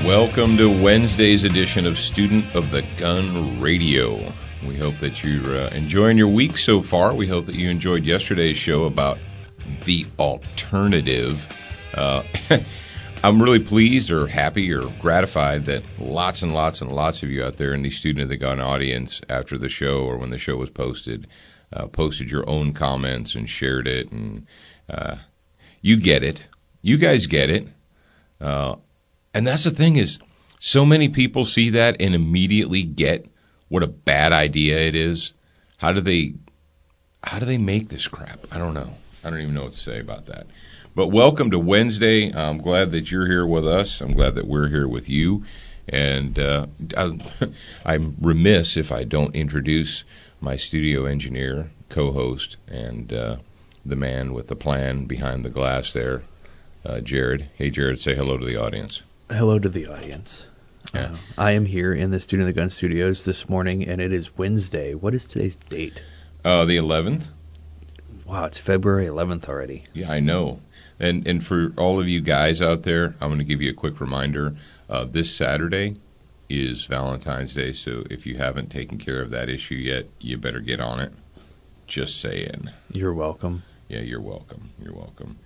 Welcome to Wednesday's edition of Student of the Gun Radio. We hope that you're enjoying your week so far. We hope that you enjoyed yesterday's show about the alternative. I'm really pleased or happy or gratified that lots and lots and lots of you out there in the Student of the Gun audience after the show or when the show was posted your own comments and shared it. And you get it. You guys get it. And that's the thing is, so many people see that and immediately get what a bad idea it is. How do they make this crap? I don't know. I don't even know what to say about that. But welcome to Wednesday. I'm glad that you're here with us. I'm glad that we're here with you. And I'm remiss if I don't introduce my studio engineer, co-host, and the man with the plan behind the glass there, Jared. Hey, Jared, say hello to the audience. Hello to the audience. Yeah. I am here in the Student of the Gun Studios this morning, and it is Wednesday. What is today's date? The 11th. Wow, it's February 11th already. Yeah, I know. And for all of you guys out there, I'm going to give you a quick reminder. This Saturday is Valentine's Day, so if you haven't taken care of that issue yet, you better get on it. Just saying. You're welcome. Yeah, you're welcome. You're welcome.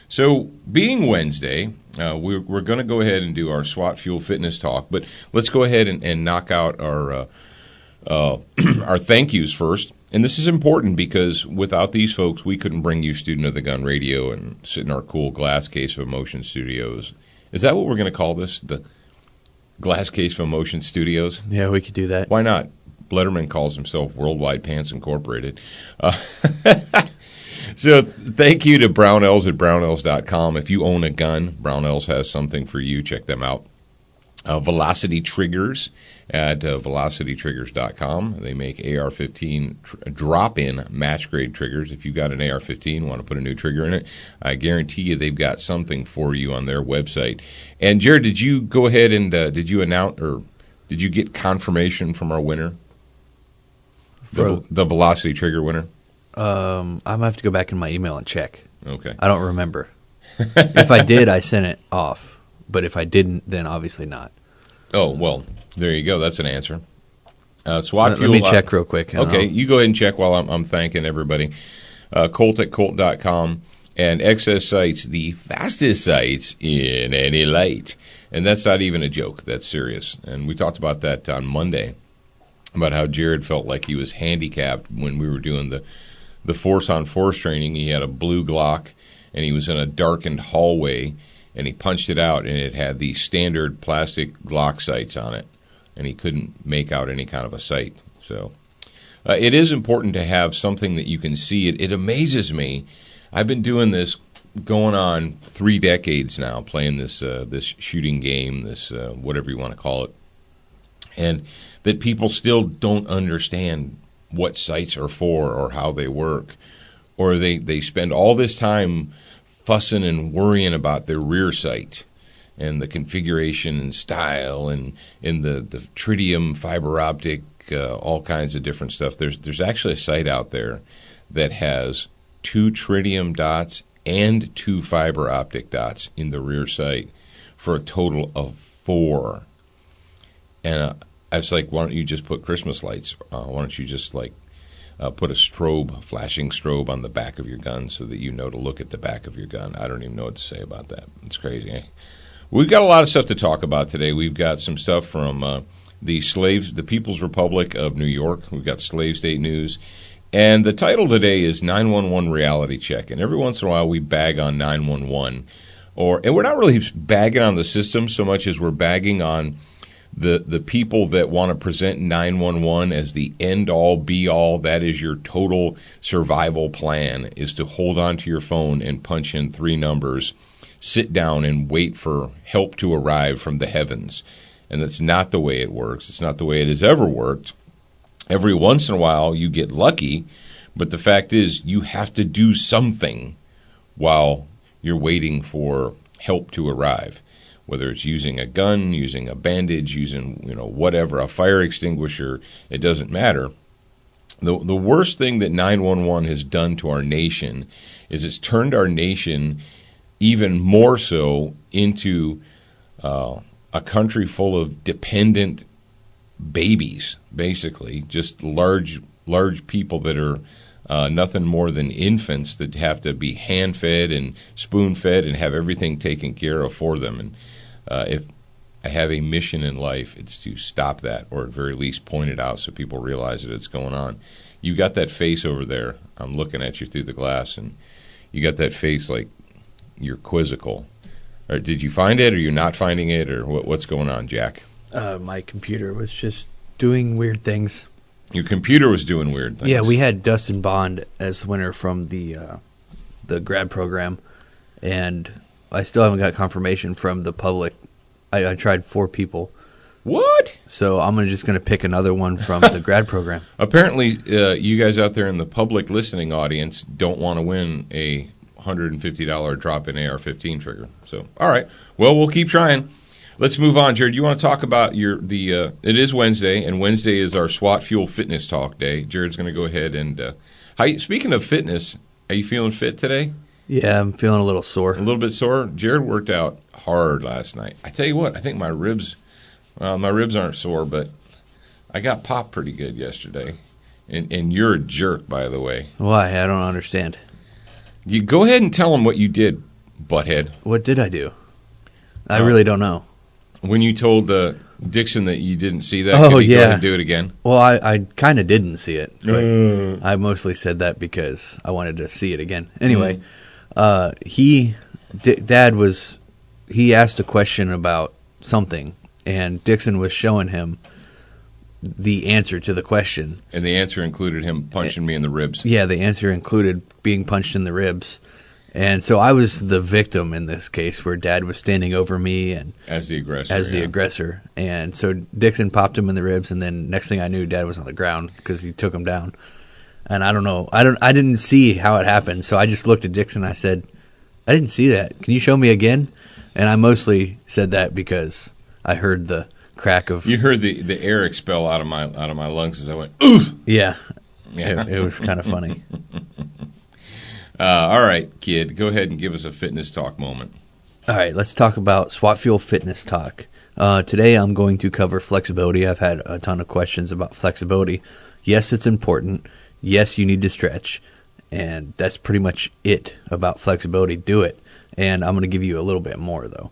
So, being Wednesday, we're going to go ahead and do our SWAT Fuel Fitness Talk, but let's go ahead and knock out our our thank yous first. And this is important because without these folks, we couldn't bring you Student of the Gun Radio and sit in our cool Glass Case of Emotion studios. Is that what we're going to call this? The Glass Case of Emotion Studios? Yeah, we could do that. Why not? Letterman calls himself Worldwide Pants Incorporated. So thank you to Brownells at brownells.com. If you own a gun, Brownells has something for you. Check them out. Velocity Triggers at velocitytriggers.com. They make AR-15 drop-in match-grade triggers. If you've got an AR-15, want to put a new trigger in it, I guarantee you they've got something for you on their website. And, Jared, did you go ahead and did you announce or did you get confirmation from our winner? The Velocity Trigger winner? I'm going to have to go back in my email and check. Okay. I don't remember. If I did, I sent it off. But if I didn't, then obviously not. Oh, well, there you go. That's an answer. SWAT Fuel. Let me check real quick. Okay, you go ahead and check while I'm thanking everybody. Colt at Colt.com and XS Sights, the fastest sights in any light. And that's not even a joke. That's serious. And we talked about that on Monday, about how Jared felt like he was handicapped when we were doing the force-on-force training. He had a blue Glock, and he was in a darkened hallway, and he punched it out, and it had the standard plastic Glock sights on it, and he couldn't make out any kind of a sight. So it is important to have something that you can see. It amazes me. I've been doing this going on 3 decades now, playing this shooting game, this whatever you want to call it, and that people still don't understand what sights are for or how they work, or they spend all this time fussing and worrying about their rear sight and the configuration and style and the tritium fiber optic, all kinds of different stuff. There's actually a sight out there that has 2 tritium dots and 2 fiber optic dots in the rear sight for a total of 4. And I was like, why don't you just put Christmas lights? Why don't you just put a flashing strobe on the back of your gun so that you know to look at the back of your gun? I don't even know what to say about that. It's crazy. Eh? We've got a lot of stuff to talk about today. We've got some stuff from the People's Republic of New York. We've got Slave State News. And the title today is 911 Reality Check. And every once in a while we bag on 911. And we're not really bagging on the system so much as we're bagging on the people that want to present 911 as the end-all, be-all, that is your total survival plan, is to hold on to your phone and punch in 3 numbers, sit down and wait for help to arrive from the heavens. And that's not the way it works. It's not the way it has ever worked. Every once in a while you get lucky, but the fact is you have to do something while you're waiting for help to arrive. Whether it's using a gun, using a bandage, using whatever, a fire extinguisher, it doesn't matter. The worst thing that 911 has done to our nation is it's turned our nation even more so into a a country full of dependent babies, basically, just large people that are nothing more than infants that have to be hand-fed and spoon-fed and have everything taken care of for them. And if I have a mission in life, it's to stop that, or at very least point it out so people realize that it's going on. You got that face over there. I'm looking at you through the glass, and you got that face like you're quizzical. Or did you find it, or you're not finding it, or what's going on, Jack? My computer was just doing weird things. Your computer was doing weird things. Yeah, we had Dustin Bond as the winner from the grad program, and I still haven't got confirmation from the public. I tried 4 people. What? So I'm just going to pick another one from the grad program. Apparently, you guys out there in the public listening audience don't want to win a $150 drop-in AR-15 trigger. So, all right. Well, we'll keep trying. Let's move on, Jared. You want to talk about it is Wednesday, and Wednesday is our SWAT Fuel Fitness Talk Day. Jared's going to go ahead and speaking of fitness, are you feeling fit today? Yeah, I'm feeling a little sore. A little bit sore? Jared worked out hard last night. I tell you what, I think my ribs aren't sore, but I got popped pretty good yesterday. And you're a jerk, by the way. Why? I don't understand. You go ahead and tell them what you did, butthead. What did I do? I really don't know. When you told Dixon that you didn't see that, could you go ahead and do it again? Well, I kind of didn't see it. But I mostly said that because I wanted to see it again. Anyway, Dad asked a question about something, and Dixon was showing him the answer to the question. And the answer included him punching me in the ribs. Yeah, the answer included being punched in the ribs. And so I was the victim in this case, where Dad was standing over me and as the aggressor. And so Dixon popped him in the ribs, and then next thing I knew, Dad was on the ground because he took him down. And I don't know, I didn't see how it happened, so I just looked at Dixon and I said, "I didn't see that. Can you show me again?" And I mostly said that because I heard the crack of. You heard the air expel out of my lungs as I went, "Oof!" Yeah. It was kind of funny. All right, kid, go ahead and give us a fitness talk moment. All right, let's talk about SWAT Fuel Fitness Talk. Today I'm going to cover flexibility. I've had a ton of questions about flexibility. Yes, it's important. Yes, you need to stretch. And that's pretty much it about flexibility. Do it. And I'm going to give you a little bit more, though.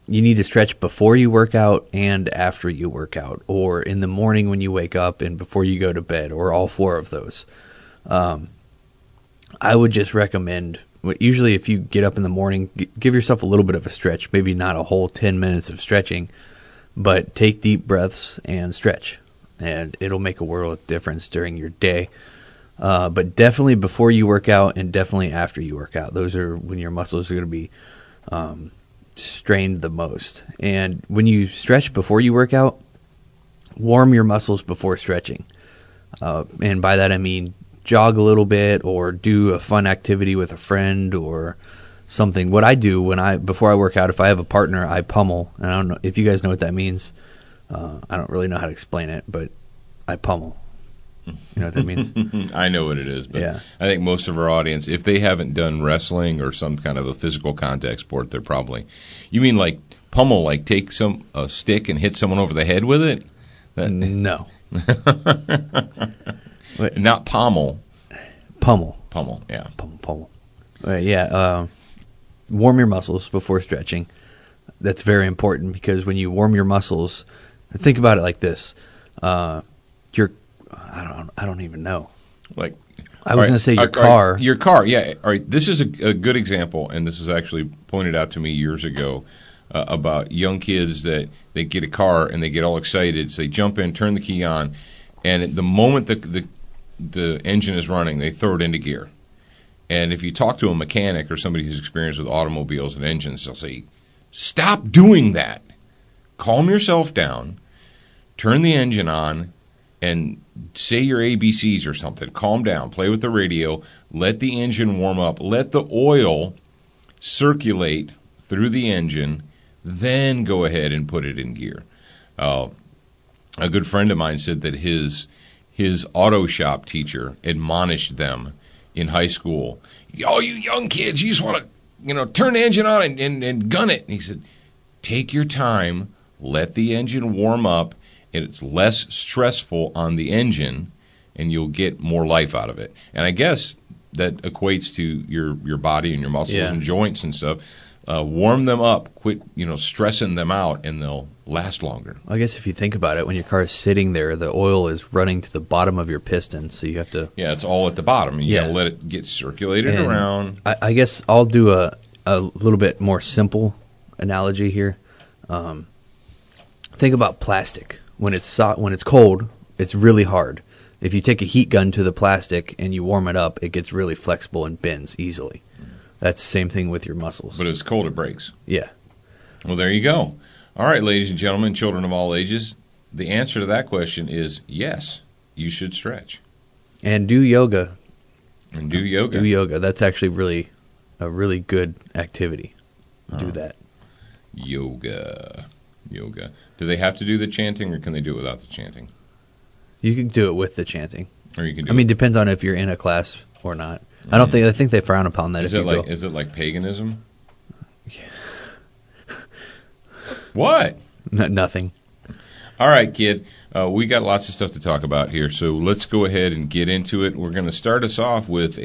You need to stretch before you work out and after you work out, or in the morning when you wake up and before you go to bed, or all 4 of those. I would just recommend, usually if you get up in the morning, give yourself a little bit of a stretch, maybe not a whole 10 minutes of stretching, but take deep breaths and stretch, and it'll make a world of difference during your day. But definitely before you work out and definitely after you work out. Those are when your muscles are going to be strained the most. And when you stretch before you work out, warm your muscles before stretching. And by that I mean jog a little bit or do a fun activity with a friend or something. What I do before I work out, if I have a partner, I pummel. And I don't know if you guys know what that means. I don't really know how to explain it, but I pummel. You know what that means? I know what it is, but yeah. I think most of our audience, if they haven't done wrestling or some kind of a physical contact sport, they're probably. You mean like pummel, like take a stick and hit someone over the head with it? No. Not pommel. Pummel. Pummel, yeah. Pummel. Warm your muscles before stretching. That's very important because when you warm your muscles, think about it like this. I don't even know. Like I was going to say your car. Your car, yeah. All right. This is a good example, and this is actually pointed out to me years ago about young kids that they get a car and they get all excited. So they jump in, turn the key on, and at the moment the engine is running, they throw it into gear. And if you talk to a mechanic or somebody who's experienced with automobiles and engines, they'll say, "Stop doing that. Calm yourself down. Turn the engine on." And say your ABCs or something. Calm down. Play with the radio. Let the engine warm up. Let the oil circulate through the engine. Then go ahead and put it in gear. A good friend of mine said that his auto shop teacher admonished them in high school. "Oh, you young kids, you just want to turn the engine on and gun it." And he said, Take your time, let the engine warm up, and it's less stressful on the engine, and you'll get more life out of it. And I guess that equates to your body and your muscles and joints and stuff. Warm them up, quit stressing them out, and they'll last longer. I guess if you think about it, when your car is sitting there, the oil is running to the bottom of your piston, so you have to... Yeah, it's all at the bottom. You got to let it get circulated around. I guess I'll do a little bit more simple analogy here. Think about plastic. When it's cold, it's really hard. If you take a heat gun to the plastic and you warm it up, it gets really flexible and bends easily. That's the same thing with your muscles. But it's cold, it breaks. Yeah. Well, there you go. All right, ladies and gentlemen, children of all ages, the answer to that question is yes, you should stretch. And do yoga. Do yoga. Do yoga. That's actually a really good activity. Do that. Yoga. Do they have to do the chanting, or can they do it without the chanting? You can do it with the chanting. Or you can do I mean, depends on if you're in a class or not. I think they frown upon that. Is it like paganism? What? Nothing. All right, kid. We got lots of stuff to talk about here, so let's go ahead and get into it. We're going to start us off with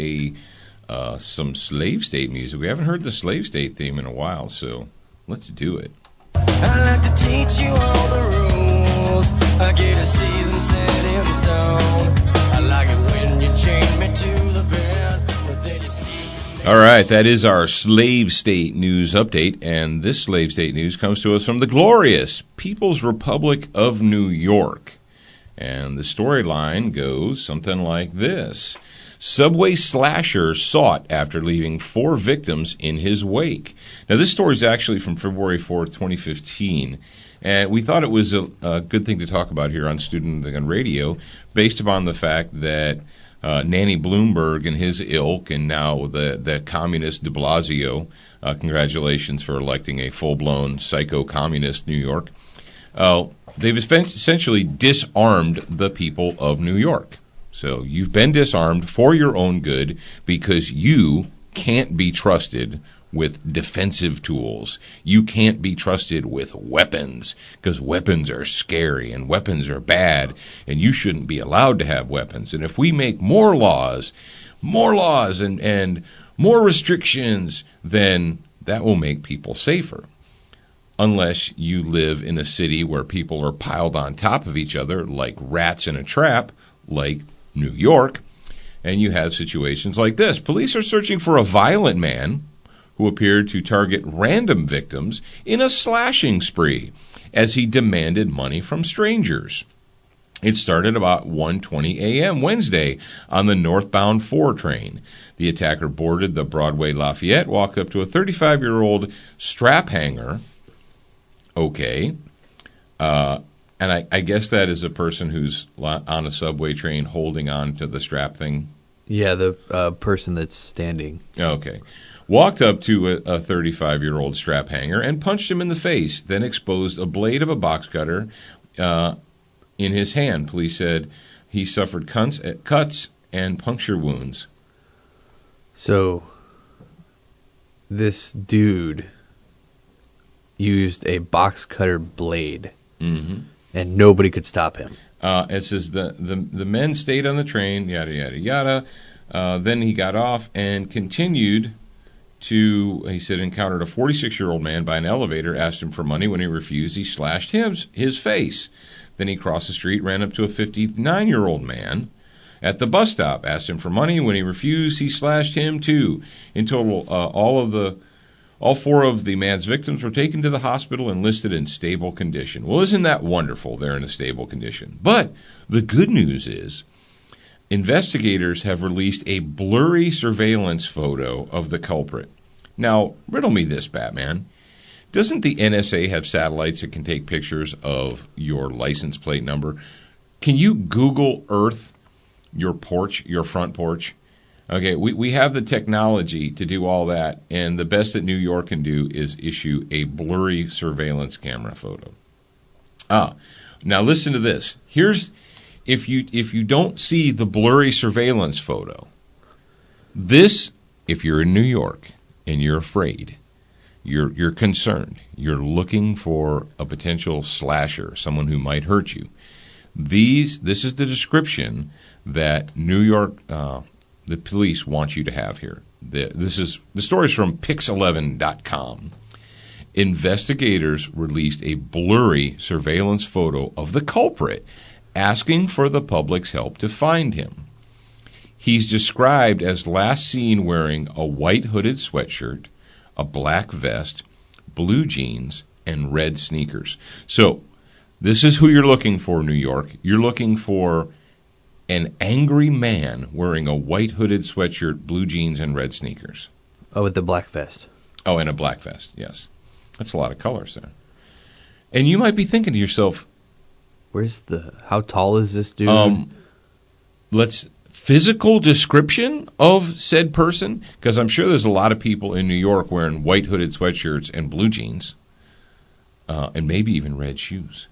some Slave State music. We haven't heard the Slave State theme in a while, so let's do it. I like to teach you all the rules. I get to see them set in stone. I like it when you chain me to the bed, but then you see. All right, that is our Slave State News update, and this Slave State News comes to us from the glorious People's Republic of New York. And the storyline goes something like this. Subway slasher sought after leaving 4 victims in his wake. Now, this story is actually from February 4th, 2015, and we thought it was a good thing to talk about here on Student Gun Radio based upon the fact that Nanny Bloomberg and his ilk, and now the communist de Blasio, congratulations for electing a full-blown psycho-communist New York, they've essentially disarmed the people of New York. So you've been disarmed for your own good because you can't be trusted with defensive tools. You can't be trusted with weapons because weapons are scary and weapons are bad, and you shouldn't be allowed to have weapons. And if we make more laws and more restrictions, then that will make people safer. Unless you live in a city where people are piled on top of each other like rats in a trap, like New York, and you have situations like this. Police are searching for a violent man who appeared to target random victims in a slashing spree as he demanded money from strangers. It started about 1:20 a.m. Wednesday on the northbound 4 train. The attacker boarded the Broadway Lafayette, walked up to a 35-year-old strap hanger. Okay. And I guess that is a person who's on a subway train holding on to the strap thing. Yeah, the person that's standing. Okay. Walked up to a 35-year-old strap hanger and punched him in the face, then exposed a blade of a box cutter in his hand. Police said he suffered cuts and puncture wounds. So this dude used a box cutter blade. Mm-hmm. And nobody could stop him. It says the men stayed on the train, yada, yada, yada. Then he got off and continued to, he said, encountered a 46-year-old man by an elevator, asked him for money. When he refused, he slashed his face. Then he crossed the street, ran up to a 59-year-old man at the bus stop, asked him for money. When he refused, he slashed him too. In total, all 4 of the man's victims were taken to the hospital and listed in stable condition. Well, isn't that wonderful? They're in a stable condition. But the good news is investigators have released a blurry surveillance photo of the culprit. Now, riddle me this, Batman. Doesn't the NSA have satellites that can take pictures of your license plate number? Can you Google Earth your porch, your front porch? Okay, we have the technology to do all that, and the best that New York can do is issue a blurry surveillance camera photo. Now listen to this. Here's if you don't see the blurry surveillance photo, this, if you're in New York and you're afraid, You're concerned. You're looking for a potential slasher, someone who might hurt you. This is the description that New York, the police want you to have here. The story is from Pix11.com. Investigators released a blurry surveillance photo of the culprit, asking for the public's help to find him. He's described as last seen wearing a white hooded sweatshirt, a black vest, blue jeans, and red sneakers. So, this is who you're looking for, New York. You're looking for an angry man wearing a white hooded sweatshirt, blue jeans, and red sneakers. Oh, with the black vest. Oh, and a black vest, yes. That's a lot of colors there. And you might be thinking to yourself, how tall is this dude? Physical description of said person? Because I'm sure there's a lot of people in New York wearing white hooded sweatshirts and blue jeans, and maybe even red shoes.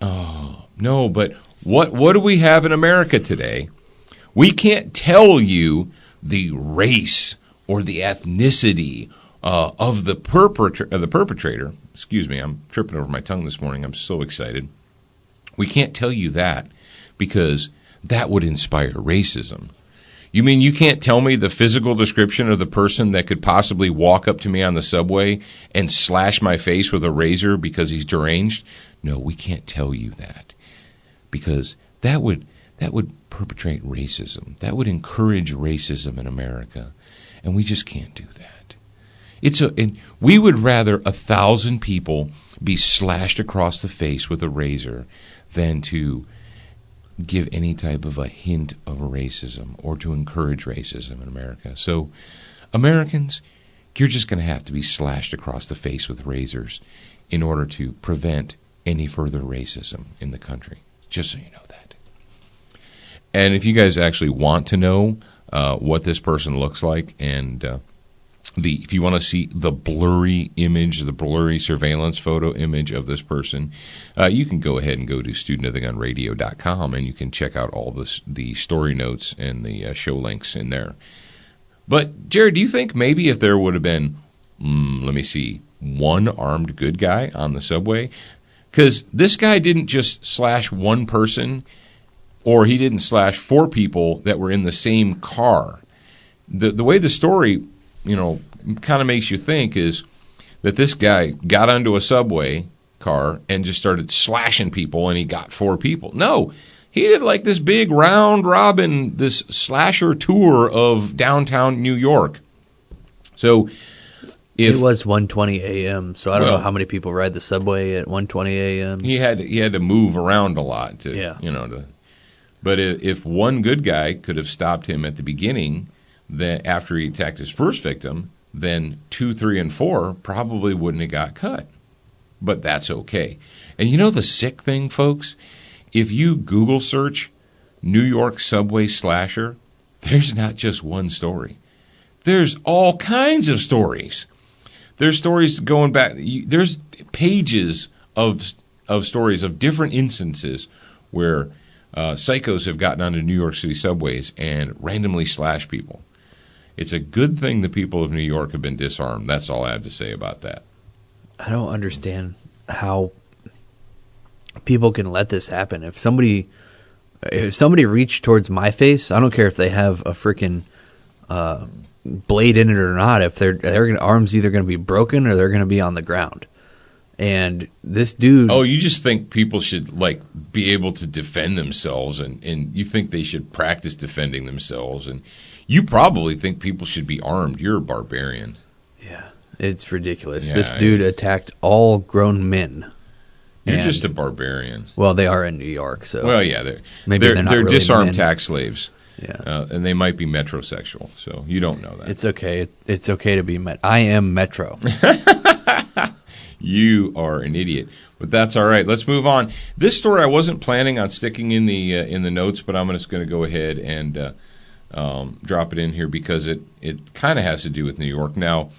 Oh, no, but what do we have in America today? We can't tell you the race or the ethnicity of the perpetrator. Excuse me, I'm tripping over my tongue this morning. I'm so excited. We can't tell you that because that would inspire racism. You mean you can't tell me the physical description of the person that could possibly walk up to me on the subway and slash my face with a razor because he's deranged? No, we can't tell you that because that would perpetrate racism. That would encourage racism in America, and we just can't do that. And we would rather 1,000 people be slashed across the face with a razor than to give any type of a hint of racism or to encourage racism in America. So, Americans, you're just going to have to be slashed across the face with razors in order to prevent any further racism in the country, just so you know that. And if you guys actually want to know what this person looks like, and if you want to see the blurry image, the blurry surveillance photo image of this person, you can go ahead and go to studentofthegunradio.com, and you can check out all the story notes and the show links in there. But, Jared, do you think maybe if there would have been, one armed good guy on the subway? Because this guy didn't just slash one person, or he didn't slash 4 people that were in the same car. The way the story, kind of makes you think is that this guy got onto a subway car and just started slashing people, and he got 4 people. No, he did like this big round robin, this slasher tour of downtown New York. So it was 1:20 a.m., so I don't know how many people ride the subway at 1:20 a.m. He had to move around a lot but if one good guy could have stopped him at the beginning, then after he attacked his first victim, then 2, 3, and 4 probably wouldn't have got cut. But that's okay. And you know the sick thing, folks? If you Google search New York subway slasher, there's not just one story. There's all kinds of stories. There's stories going back. There's pages of stories of different instances where psychos have gotten onto New York City subways and randomly slashed people. It's a good thing the people of New York have been disarmed. That's all I have to say about that. I don't understand how people can let this happen. If somebody reached towards my face, I don't care if they have a freaking blade in it or not. If their arms either going to be broken or they're going to be on the ground. And this dude... Oh, you just think people should be able to defend themselves, and you think they should practice defending themselves, and you probably think people should be armed. You're a barbarian. Yeah, it's ridiculous. Yeah, this dude attacked all grown men. You're just a barbarian. Well, they are in New York, so... Well, yeah, they're really disarmed tax slaves. Yeah. And they might be metrosexual, so you don't know that. It's okay. It's okay to be I am metro. You are an idiot, but that's all right. Let's move on. This story I wasn't planning on sticking in the notes, but I'm just going to go ahead and drop it in here because it kind of has to do with New York. Now,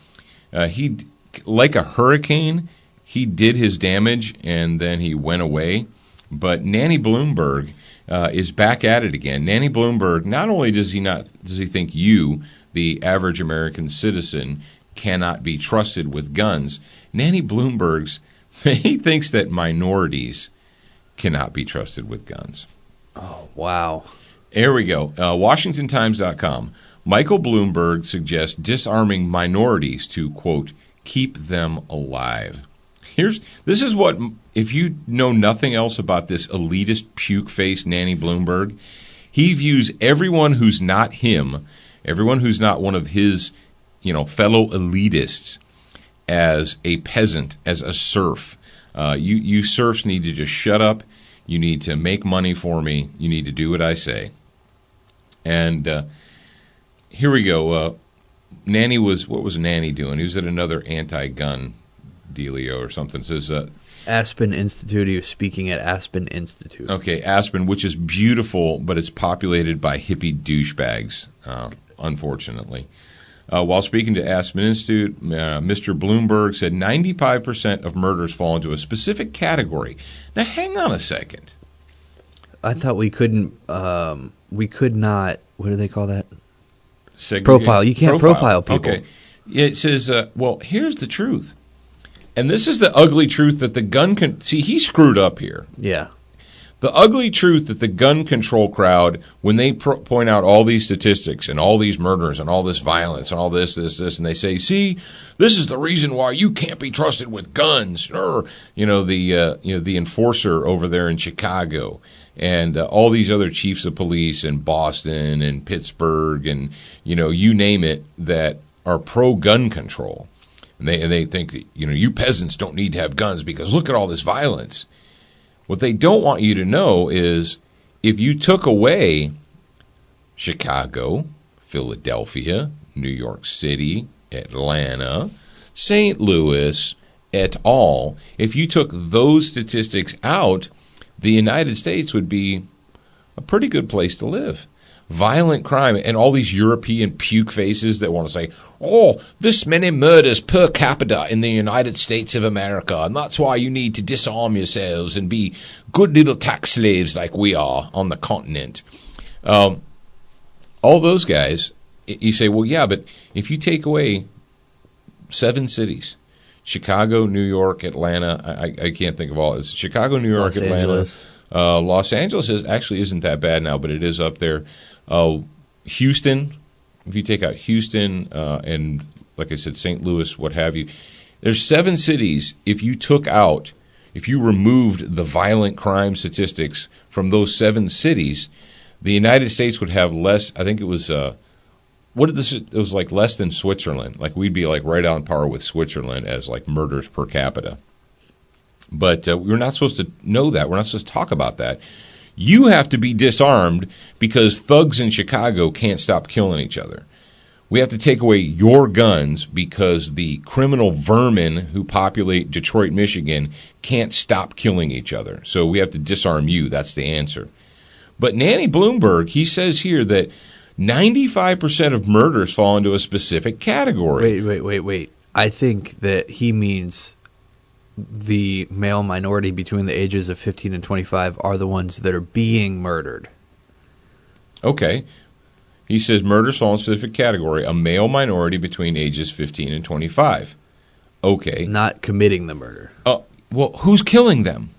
he, like a hurricane, he did his damage and then he went away. But Nanny Bloomberg is back at it again. Nanny Bloomberg, not only does he think you, the average American citizen, cannot be trusted with guns. Nanny Bloomberg's, he thinks that minorities cannot be trusted with guns. Oh, wow. There we go. WashingtonTimes.com. Michael Bloomberg suggests disarming minorities to, quote, keep them alive. This is what, if you know nothing else about this elitist puke-faced Nanny Bloomberg, he views everyone who's not him, everyone who's not one of his, fellow elitists, as a peasant, as a serf. You serfs need to just shut up. You need to make money for me. You need to do what I say. And here we go. What was Nanny doing? He was at another anti-gun dealio or something. It says Aspen Institute. He was speaking at Aspen Institute. Okay, Aspen, which is beautiful, but it's populated by hippie douchebags, unfortunately. While speaking to Aspen Institute, Mr. Bloomberg said 95% of murders fall into a specific category. Now, hang on a second. I thought we could not, what do they call that? Segregate. Profile. You can't profile people. Okay. It says, here's the truth. And this is the ugly truth that the gun see, he screwed up here. Yeah. The ugly truth that the gun control crowd, when they point out all these statistics and all these murders and all this violence and all this, and they say, see, this is the reason why you can't be trusted with guns. The enforcer over there in Chicago and all these other chiefs of police in Boston and Pittsburgh and, you name it, that are pro-gun control. And they think that, you peasants don't need to have guns because look at all this violence. What they don't want you to know is if you took away Chicago, Philadelphia, New York City, Atlanta, St. Louis, et al., if you took those statistics out, the United States would be a pretty good place to live. Violent crime and all these European puke faces that want to say, this many murders per capita in the United States of America, and that's why you need to disarm yourselves and be good little tax slaves like we are on the continent. All those guys, you say, well, yeah, but if you take away 7 cities, Chicago, New York, Atlanta, I can't think of all. It's Chicago, New York, Atlanta. Los Angeles isn't that bad now, but it is up there. Houston, if you take out Houston and, like I said, St. Louis, what have you, there's 7 cities. If you removed the violent crime statistics from those 7 cities, the United States would have less. I think it was it was like less than Switzerland. Like we'd be like right on par with Switzerland as like murders per capita. But we're not supposed to know that. We're not supposed to talk about that. You have to be disarmed because thugs in Chicago can't stop killing each other. We have to take away your guns because the criminal vermin who populate Detroit, Michigan can't stop killing each other. So we have to disarm you. That's the answer. But Nanny Bloomberg, he says here that 95% of murders fall into a specific category. Wait. I think that he means the male minority between the ages of 15 and 25 are the ones that are being murdered. Okay. He says murders fall in a specific category, a male minority between ages 15 and 25. Okay. Not committing the murder. Well, who's killing them?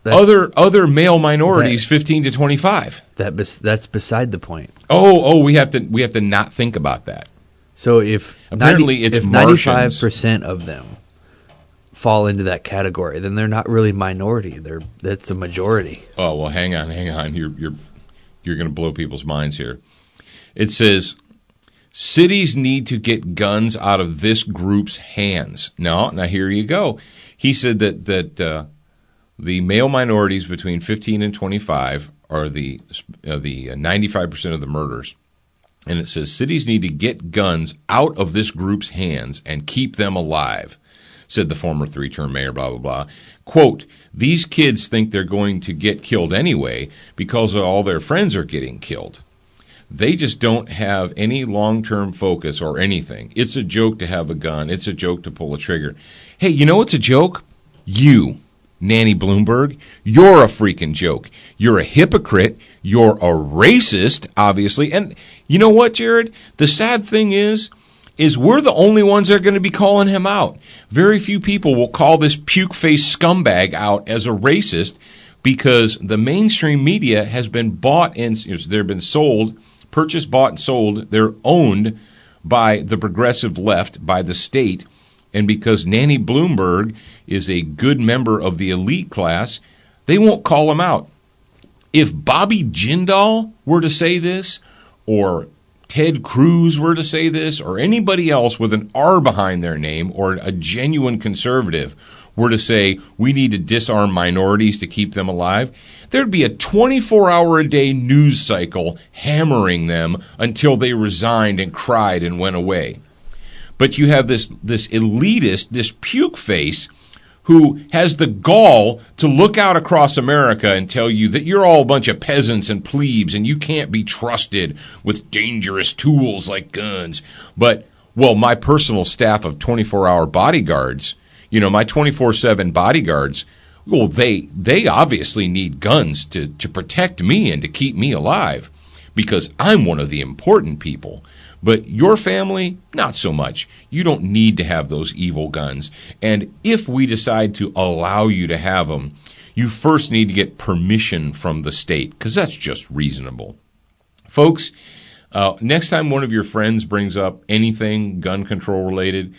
Other male minorities 15 to 25. That's beside the point. We have to not think about that. So if apparently it's 95% of them fall into that category, then they're not really minority. That's a majority. Oh, well, hang on. You're going to blow people's minds here. It says cities need to get guns out of this group's hands. Now here you go. He said that the male minorities between 15 and 25 are the 95% of the murders. And it says cities need to get guns out of this group's hands and keep them alive, said the former 3-term mayor, blah, blah, blah. Quote, these kids think they're going to get killed anyway because all their friends are getting killed. They just don't have any long-term focus or anything. It's a joke to have a gun. It's a joke to pull a trigger. Hey, you know what's a joke? You, Nanny Bloomberg, you're a freaking joke. You're a hypocrite. You're a racist, obviously. And you know what, Jared? The sad thing is is we're the only ones that are going to be calling him out. Very few people will call this puke-faced scumbag out as a racist because the mainstream media has been bought and they've been sold, purchased, bought, and sold. They're owned by the progressive left, by the state, and because Nanny Bloomberg is a good member of the elite class, they won't call him out. If Bobby Jindal were to say this, or Ted Cruz were to say this, or anybody else with an R behind their name, or a genuine conservative were to say, we need to disarm minorities to keep them alive, there'd be a 24-hour-a-day news cycle hammering them until they resigned and cried and went away. But you have this elitist, this puke face, who has the gall to look out across America and tell you that you're all a bunch of peasants and plebes and you can't be trusted with dangerous tools like guns. But, well, my personal staff of 24-hour bodyguards, my 24/7 bodyguards, well, they obviously need guns to protect me and to keep me alive because I'm one of the important people. But your family, not so much. You don't need to have those evil guns. And if we decide to allow you to have them, you first need to get permission from the state, because that's just reasonable. Folks, next time one of your friends brings up anything gun control related,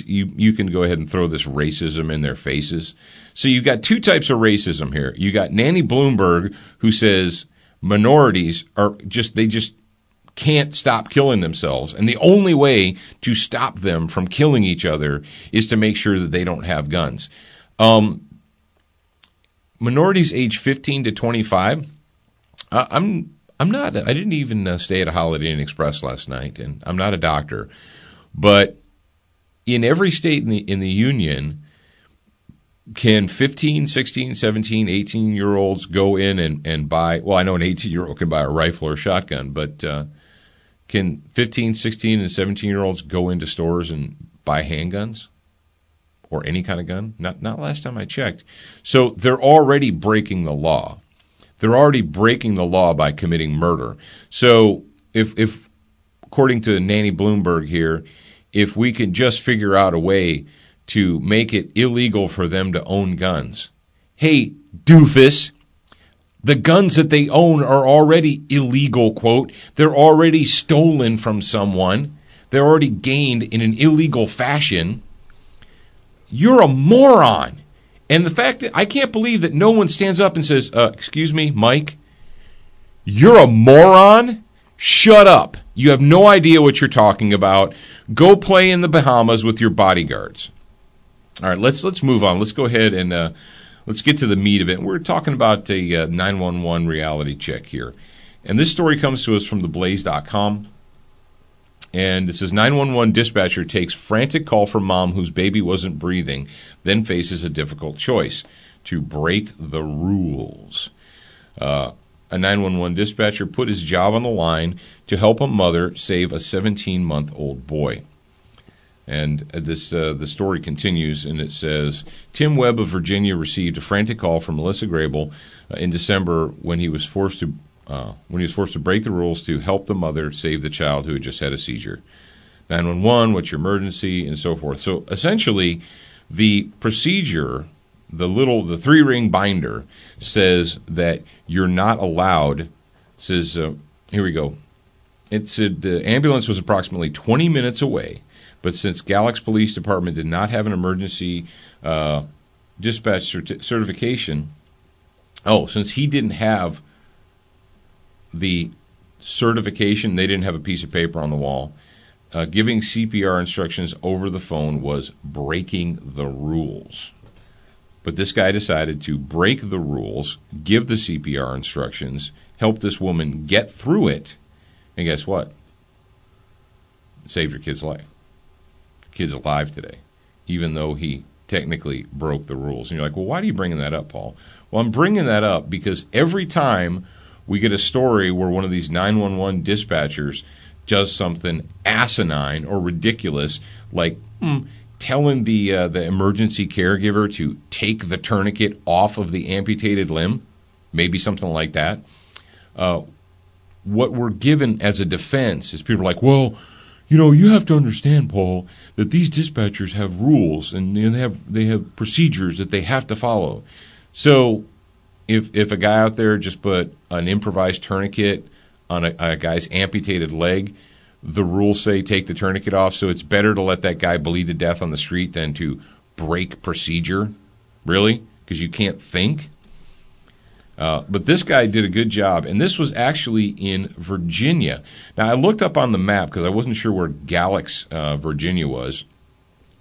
you can go ahead and throw this racism in their faces. So you've got two types of racism here. You got Nanny Bloomberg, who says minorities are just can't stop killing themselves. And the only way to stop them from killing each other is to make sure that they don't have guns. Minorities age 15 to 25. I didn't even stay at a Holiday Inn Express last night, and I'm not a doctor. But in every state in the union, can 15, 16, 17, 18-year-olds go in and buy, well, I know an 18-year-old can buy a rifle or a shotgun, but can 15, 16, and 17-year-olds go into stores and buy handguns or any kind of gun? Not last time I checked. So they're already breaking the law. They're already breaking the law by committing murder. So if according to Nanny Bloomberg here, if we can just figure out a way to make it illegal for them to own guns. Hey, doofus, the guns that they own are already illegal, quote. They're already stolen from someone. They're already gained in an illegal fashion. You're a moron. And the fact that I can't believe that no one stands up and says, excuse me, Mike, you're a moron? Shut up. You have no idea what you're talking about. Go play in the Bahamas with your bodyguards. All right, let's move on. Let's go ahead and let's get to the meat of it. We're talking about a 911 reality check here. And this story comes to us from theblaze.com. And it says, 911 dispatcher takes frantic call from mom whose baby wasn't breathing, then faces a difficult choice to break the rules. A 911 dispatcher put his job on the line to help a mother save a 17-month-old boy. And the story continues, and it says, Tim Webb of Virginia received a frantic call from Melissa Grable in December when he was forced to break the rules to help the mother save the child who had just had a seizure. 911, what's your emergency, and so forth. So essentially, the procedure, the 3-ring binder, says that you're not allowed. Says, here we go. It said the ambulance was approximately 20 minutes away. But since Galax Police Department did not have an emergency dispatch certification, since he didn't have the certification, they didn't have a piece of paper on the wall, giving CPR instructions over the phone was breaking the rules. But this guy decided to break the rules, give the CPR instructions, help this woman get through it, and guess what? Saved your kid's life. Kid's alive today, even though he technically broke the rules. And you're like, well, why are you bringing that up, Paul? Well, I'm bringing that up because every time we get a story where one of these 911 dispatchers does something asinine or ridiculous, like telling the emergency caregiver to take the tourniquet off of the amputated limb, maybe something like that, what we're given as a defense is people are like, well, You have to understand, Paul, that these dispatchers have rules and they have procedures that they have to follow. So if a guy out there just put an improvised tourniquet on a guy's amputated leg, the rules say take the tourniquet off, so it's better to let that guy bleed to death on the street than to break procedure? Really? Because you can't think? But this guy did a good job, and this was actually in Virginia. Now, I looked up on the map because I wasn't sure where Galax, Virginia was.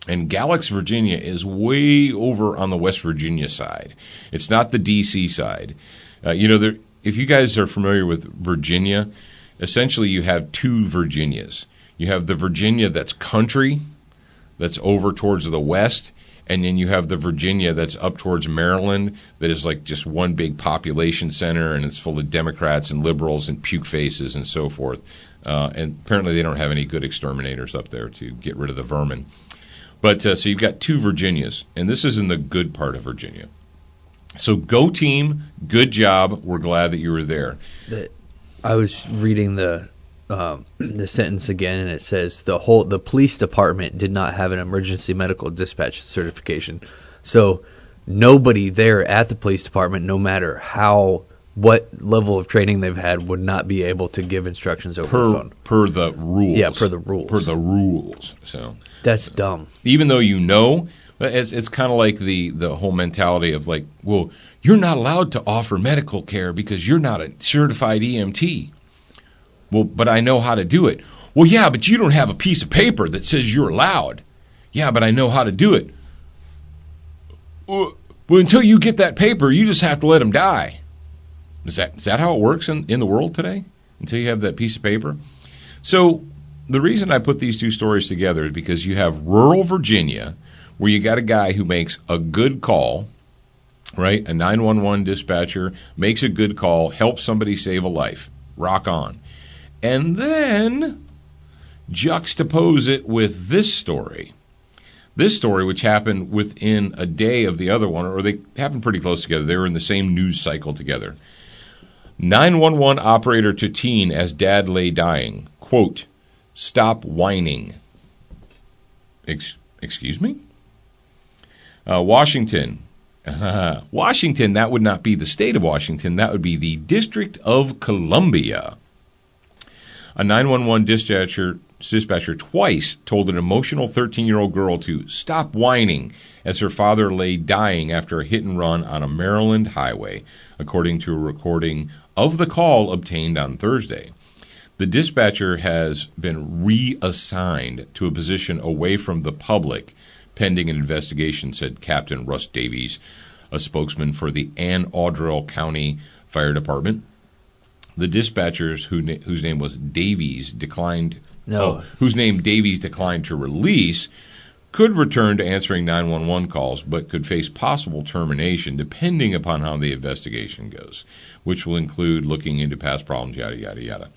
And Galax, Virginia is way over on the West Virginia side. It's not the D.C. side. If you guys are familiar with Virginia, essentially you have two Virginias. You have the Virginia that's country, that's over towards the west, and then you have the Virginia that's up towards Maryland that is like just one big population center, and it's full of Democrats and liberals and puke faces and so forth. And apparently they don't have any good exterminators up there to get rid of the vermin. But so you've got two Virginias, and this is in the good part of Virginia. So go team, good job. We're glad that you were there. I was reading the sentence again, and it says the police department did not have an emergency medical dispatch certification. So nobody there at the police department, no matter what level of training they've had, would not be able to give instructions over the phone. Per the rules. Yeah, per the rules. So that's dumb. Even though it's kind of like the whole mentality of like, well, you're not allowed to offer medical care because you're not a certified EMT. Well, but I know how to do it. Well, yeah, but you don't have a piece of paper that says you're allowed. Yeah, but I know how to do it. Well, until you get that paper, you just have to let them die. Is that how it works in the world today? Until you have that piece of paper? So the reason I put these two stories together is because you have rural Virginia, where you got a guy who makes a good call, right? A 911 dispatcher makes a good call, helps somebody save a life. Rock on. And then juxtapose it with this story. This story, which happened within a day of the other one, or they happened pretty close together. They were in the same news cycle together. 911 operator to teen as dad lay dying. Quote, stop whining. Excuse me? Washington. Washington, that would not be the state of Washington. That would be the District of Columbia. A 911 dispatcher twice told an emotional 13-year-old girl to stop whining as her father lay dying after a hit and run on a Maryland highway, according to a recording of the call obtained on Thursday. The dispatcher has been reassigned to a position away from the public, pending an investigation, said Captain Russ Davies, a spokesman for the Anne Arundel County Fire Department. The dispatchers, whose name was Davies, whose name Davies declined to release, could return to answering 911 calls, but could face possible termination depending upon how the investigation goes, which will include looking into past problems, yada, yada, yada.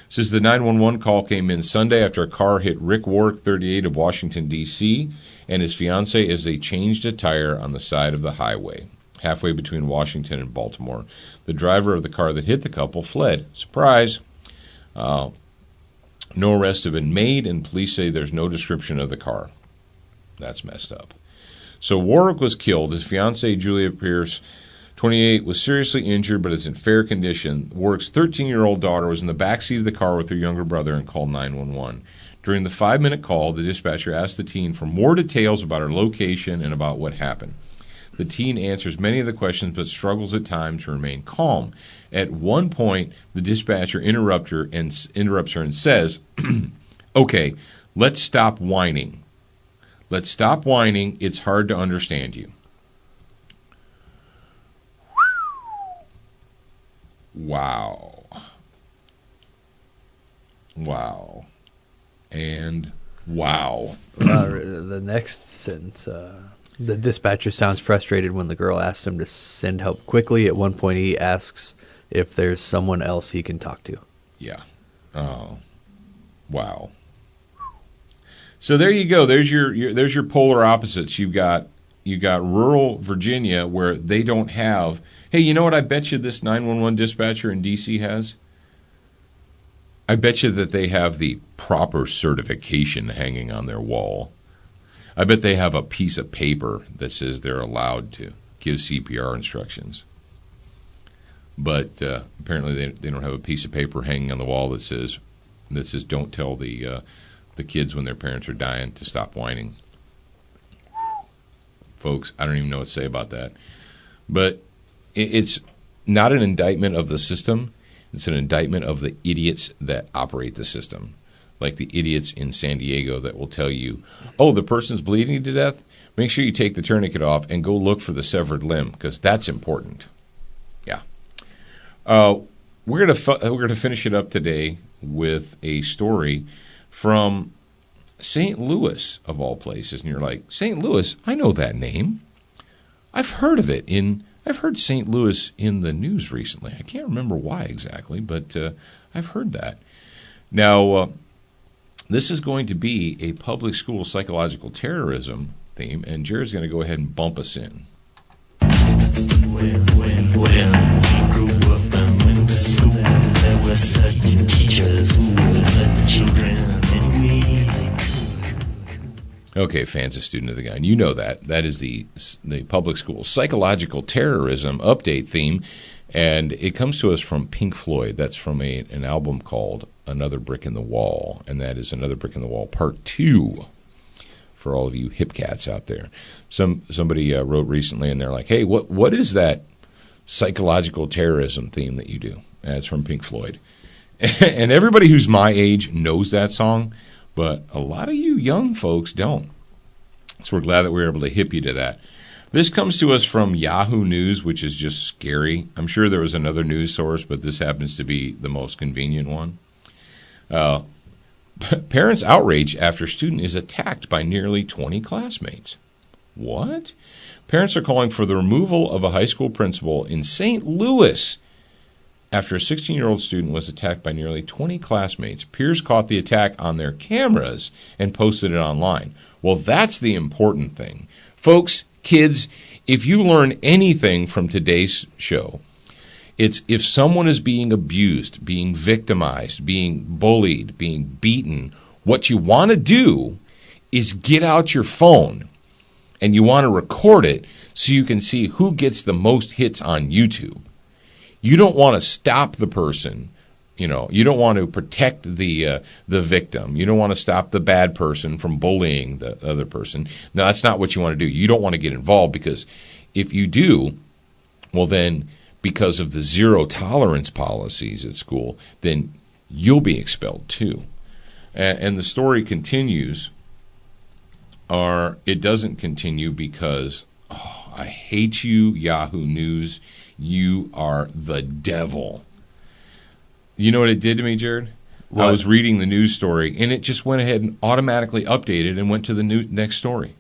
Says the 911 call came in Sunday after a car hit Rick Warwick, 38, of Washington, D.C., and his fiancée as they changed a tire on the side of the highway, halfway between Washington and Baltimore. The driver of the car that hit the couple fled. Surprise. No arrests have been made, and police say there's no description of the car. That's messed up. So Warwick was killed. His fiancée, Julia Pierce, 28, was seriously injured but is in fair condition. Warwick's 13-year-old daughter was in the backseat of the car with her younger brother and called 911. During the 5-minute call, the dispatcher asked the teen for more details about her location and about what happened. The teen answers many of the questions but struggles at times to remain calm. At one point, the dispatcher interrupts her and says, okay, let's stop whining. Let's stop whining. It's hard to understand you. Wow. Wow. And wow. The next sentence, the dispatcher sounds frustrated when the girl asks him to send help quickly. At one point, he asks if there's someone else he can talk to. Yeah. Oh. Wow. So there you go. There's your polar opposites. You've got rural Virginia where they don't have. Hey, you know what? I bet you this 911 dispatcher in D.C. has I bet you that they have the proper certification hanging on their wall. I bet they have a piece of paper that says they're allowed to give CPR instructions. But apparently they don't have a piece of paper hanging on the wall that says don't tell the kids when their parents are dying to stop whining. Folks, I don't even know what to say about that. But it's not an indictment of the system. It's an indictment of the idiots that operate the system. Like the idiots in San Diego that will tell you, oh, the person's bleeding to death? Make sure you take the tourniquet off and go look for the severed limb, because that's important. Yeah. We're gonna finish it up today with a story from St. Louis, of all places. And you're like, St. Louis? I know that name. I've heard of it. I've heard St. Louis in the news recently. I can't remember why exactly, but I've heard that. Now, this is going to be a public school psychological terrorism theme, and Jared's going to go ahead and bump us in. When we grew up and went to school, there were certain teachers who would hurt the children any way they could. Okay, fans of Student of the Gun, you know that. That is the public school psychological terrorism update theme, and it comes to us from Pink Floyd. That's from an album called Another Brick in the Wall, and that is Another Brick in the Wall Part 2 for all of you hip cats out there. Somebody wrote recently, and they're like, hey, what is that psychological terrorism theme that you do? And it's from Pink Floyd. And everybody who's my age knows that song, but a lot of you young folks don't. So we're glad that we were able to hip you to that. This comes to us from Yahoo News, which is just scary. I'm sure there was another news source, but this happens to be the most convenient one. Parents outrage after student is attacked by nearly 20 classmates. What? Parents are calling for the removal of a high school principal in St. Louis after a 16-year-old student was attacked by nearly 20 classmates. Peers caught the attack on their cameras and posted it online. Well, that's the important thing. Folks, kids, if you learn anything from today's show, it's if someone is being abused, being victimized, being bullied, being beaten, what you want to do is get out your phone and you want to record it so you can see who gets the most hits on YouTube. You don't want to stop the person. You don't want to protect the victim. You don't want to stop the bad person from bullying the other person. No, that's not what you want to do. You don't want to get involved, because if you do, well then, because of the zero tolerance policies at school, then you'll be expelled too. And the story continues, or it doesn't continue because, I hate you, Yahoo News. You are the devil. You know what it did to me, Jared? What? I was reading the news story, and it just went ahead and automatically updated and went to the next story.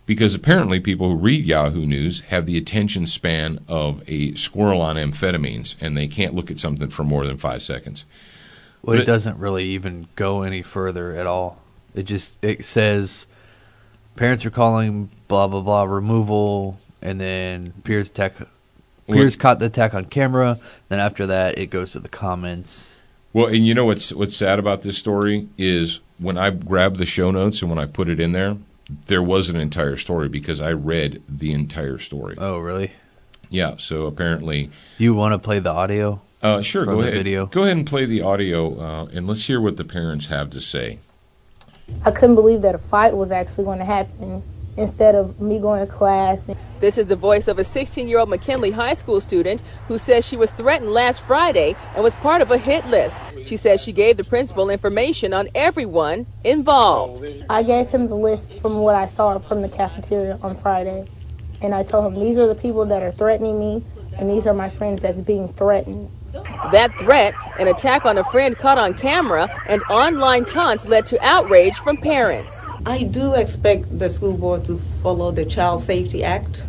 Because apparently people who read Yahoo News have the attention span of a squirrel on amphetamines, and they can't look at something for more than 5 seconds. Well, it doesn't really even go any further at all. It says parents are calling blah, blah, blah, removal, and then peers caught the attack on camera. Then after that, it goes to the comments. Well, and you know what's sad about this story is when I grabbed the show notes and when I put it in there was an entire story because I read the entire story. Oh, really? Yeah, so apparently... Do you want to play the audio? Sure, go ahead. Video? Go ahead and play the audio, and let's hear what the parents have to say. I couldn't believe that a fight was actually going to happen instead of me going to class. This is the voice of a 16-year-old McKinley High School student who says she was threatened last Friday and was part of a hit list. She says she gave the principal information on everyone involved. I gave him the list from what I saw from the cafeteria on Friday. And I told him, these are the people that are threatening me, and these are my friends that's being threatened. That threat, an attack on a friend caught on camera, and online taunts led to outrage from parents. I do expect the school board to follow the Child Safety Act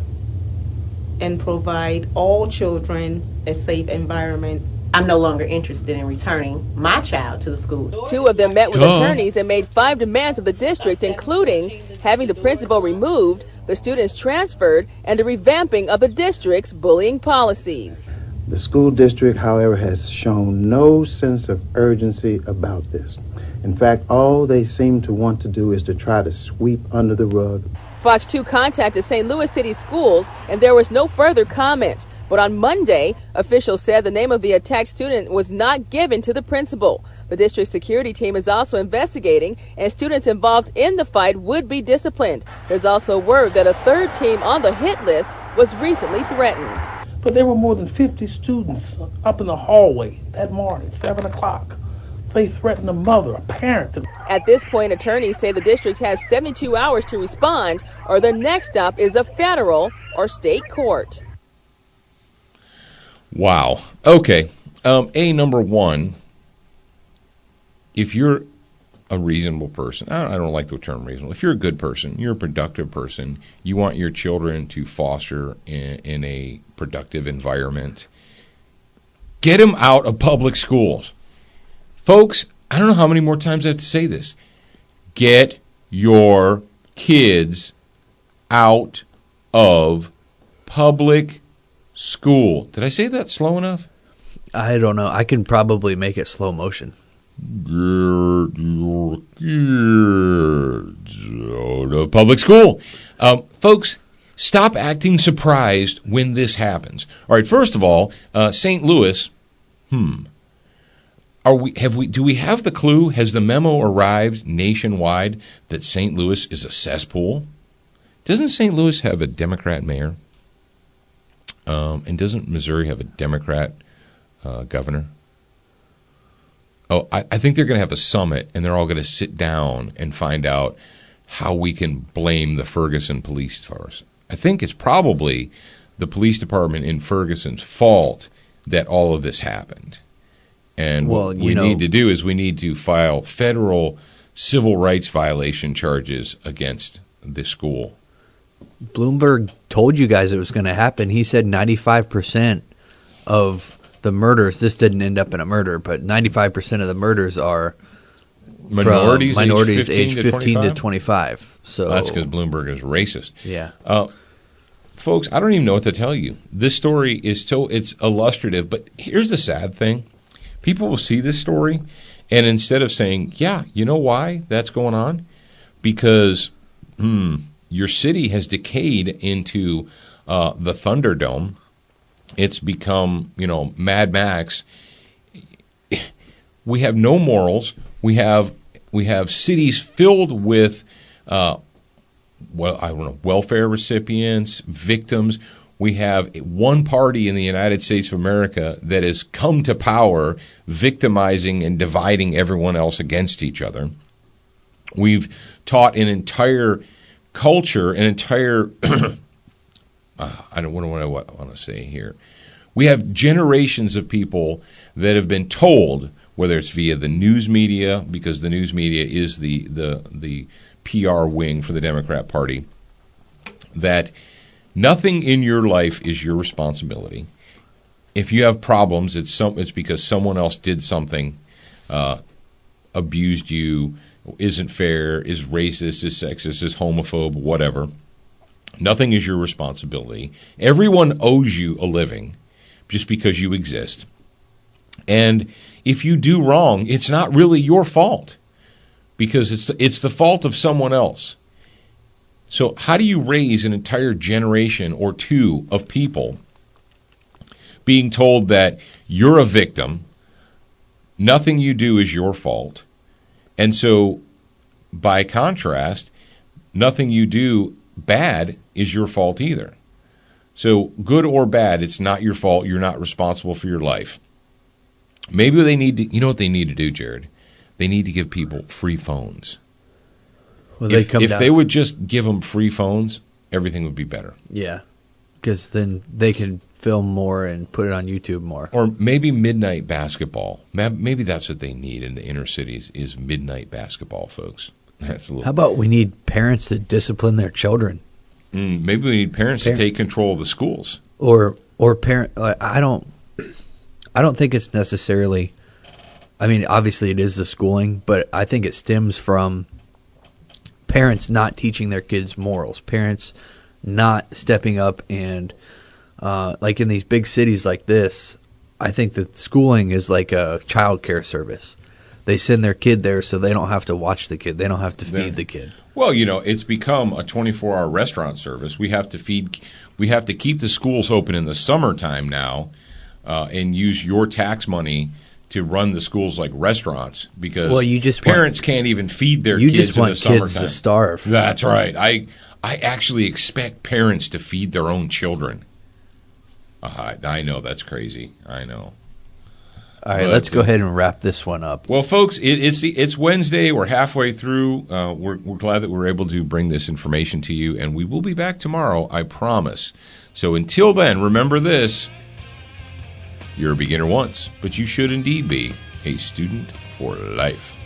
and provide all children a safe environment. I'm no longer interested in returning my child to the school. Two of them met with attorneys and made 5 demands of the district, including having the principal removed, the students transferred, and the revamping of the district's bullying policies. The school district, however, has shown no sense of urgency about this. In fact, all they seem to want to do is to try to sweep under the rug. Fox 2 contacted St. Louis City Schools, and there was no further comment. But on Monday, officials said the name of the attacked student was not given to the principal. The district security team is also investigating, and students involved in the fight would be disciplined. There's also word that a third team on the hit list was recently threatened. But there were more than 50 students up in the hallway that morning, 7 o'clock. They threatened a mother, a parent. At this point, attorneys say the district has 72 hours to respond, or the next stop is a federal or state court. Wow. Okay. Number one, if you're a reasonable person, I don't like the term reasonable. If you're a good person, you're a productive person, you want your children to foster in a productive environment, get them out of public schools. Folks, I don't know how many more times I have to say this. Get your kids out of public school. Did I say that slow enough? I don't know. I can probably make it slow motion. Get your kids out of public school. Folks, stop acting surprised when this happens. All right, first of all, St. Louis, do we have the clue? Has the memo arrived nationwide that St. Louis is a cesspool? Doesn't St. Louis have a Democrat mayor? And doesn't Missouri have a Democrat governor? Oh, I think they're going to have a summit, and they're all going to sit down and find out how we can blame the Ferguson police force. I think it's probably the police department in Ferguson's fault that all of this happened. And what we need to do is we need to file federal civil rights violation charges against the school. Bloomberg told you guys it was going to happen. He said 95% of the murders, this didn't end up in a murder, but 95% of the murders are minorities aged 15 to 25. So that's because Bloomberg is racist. Yeah. Folks, I don't even know what to tell you. This story is it's illustrative, but here's the sad thing. People will see this story, and instead of saying, yeah, you know why that's going on? Because your city has decayed into the Thunderdome. It's become, Mad Max. We have no morals. We have cities filled with, welfare recipients, victims. We have one party in the United States of America that has come to power, victimizing and dividing everyone else against each other. We've taught an entire culture, an entire I don't know what I want to say here. We have generations of people that have been told, whether it's via the news media, because the news media is the PR wing for the Democrat Party, that nothing in your life is your responsibility. If you have problems, it's because someone else did something, abused you, isn't fair, is racist, is sexist, is homophobe, whatever. Nothing is your responsibility. Everyone owes you a living just because you exist. And if you do wrong, it's not really your fault because it's the fault of someone else. So how do you raise an entire generation or two of people being told that you're a victim, nothing you do is your fault, and so by contrast, nothing you do bad is your fault either. So good or bad, it's not your fault. You're not responsible for your life. Maybe they need to, you know what they need to do, Jared? They need to give people free phones. Well, if they would just give them free phones, everything would be better. Yeah, because then they can film more and put it on YouTube more. Or maybe midnight basketball. Maybe that's what they need in the inner cities is midnight basketball, folks. That's a little. How about we need parents to discipline their children? Maybe we need parents to take control of the schools. Or parent. I don't think it's necessarily. I mean, obviously it is the schooling, but I think it stems from parents not teaching their kids morals. Parents not stepping up and like in these big cities like this, I think that schooling is like a child care service. They send their kid there so they don't have to watch the kid. They don't have to feed the kid. Well, it's become a 24-hour restaurant service. We have to keep the schools open in the summertime now, and use your tax money to run the schools like restaurants because parents can't even feed their kids in the summertime. Kids to starve. That's right. I actually expect parents to feed their own children. I know that's crazy. I know. All right, let's go ahead and wrap this one up. Well, folks, it's Wednesday. We're halfway through. We're glad that we're able to bring this information to you, and we will be back tomorrow, I promise. So until then, remember this. You're a beginner once, but you should indeed be a student for life.